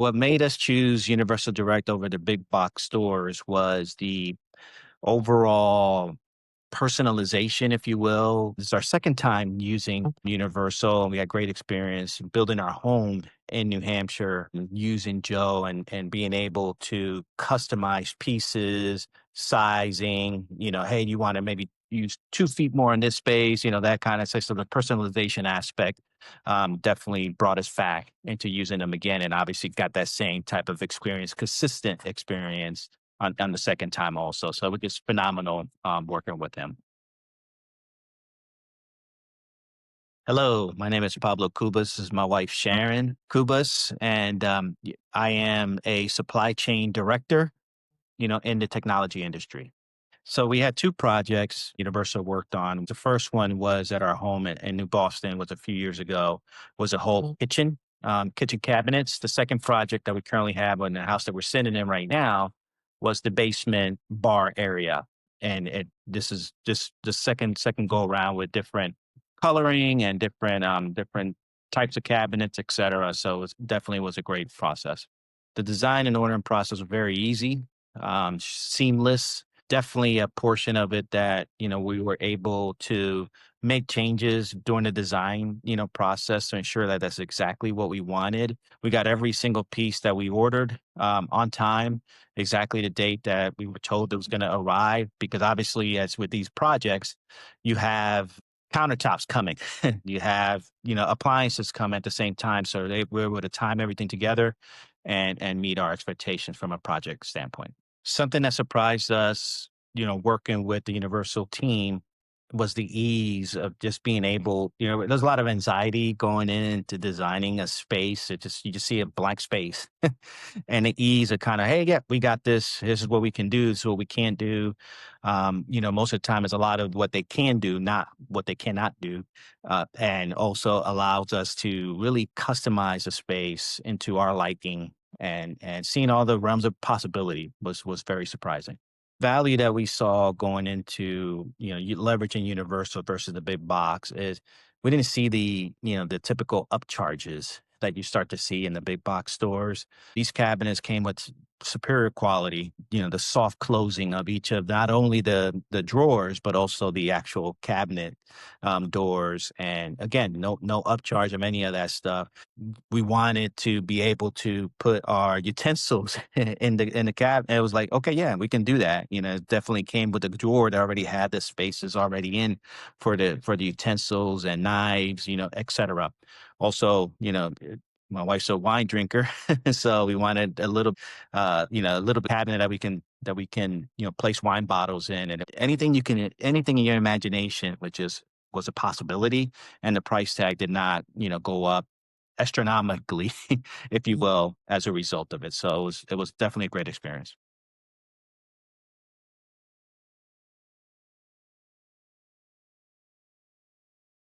What made us choose Universal Direct over the big box stores was the overall personalization, if you will. This is our second time using Universal, and we had great experience building our home in New Hampshire using Joe and being able to customize pieces, sizing, hey, you want to maybe use 2 feet more in this space, that kind of stuff. So the personalization aspect definitely brought us back into using them again, and obviously got that same type of experience, consistent experience on the second time also. So it was just phenomenal working with him. Hello, my name is Pablo Cubas. This is my wife, Sharon Cubas, and I am a supply chain director, in the technology industry. So we had two projects Universal worked on. The first one was at our home in New Boston, was a few years ago, was a whole kitchen, kitchen cabinets. The second project that we currently have in the house that we're sitting in right now was the basement bar area. And this is just the second go around with different coloring and different types of cabinets, et cetera. So it definitely was a great process. The design and ordering process was very easy, seamless. Definitely a portion of it that, we were able to make changes during the design, process to ensure that that's exactly what we wanted. We got every single piece that we ordered on time, exactly the date that we were told it was going to arrive. Because obviously, as with these projects, you have countertops coming, you have, appliances come at the same time. So they were able to time everything together and meet our expectations from a project standpoint. Something that surprised us, working with the Universal team was the ease of just being able, there's a lot of anxiety going into designing a space. You just see a blank space and the ease of kind of, hey, yeah, we got this. This is what we can do. This is what we can't do. Most of the time it's a lot of what they can do, not what they cannot do. And also allows us to really customize a space into our liking, and seeing all the realms of possibility was very surprising. Value that we saw going into, leveraging Universal versus the big box is we didn't see the typical upcharges that you start to see in the big box stores. These cabinets came with superior quality, the soft closing of each of not only the drawers, but also the actual cabinet doors. And again, no upcharge of any of that stuff. We wanted to be able to put our utensils in the cab. And it was like, okay, yeah, we can do that. It definitely came with a drawer that already had the spaces already in for the utensils and knives, et cetera. Also, my wife's a wine drinker, so we wanted a little cabinet that we can place wine bottles in, and anything in your imagination, which was a possibility, and the price tag did not go up astronomically, if you will, as a result of it. So it was definitely a great experience.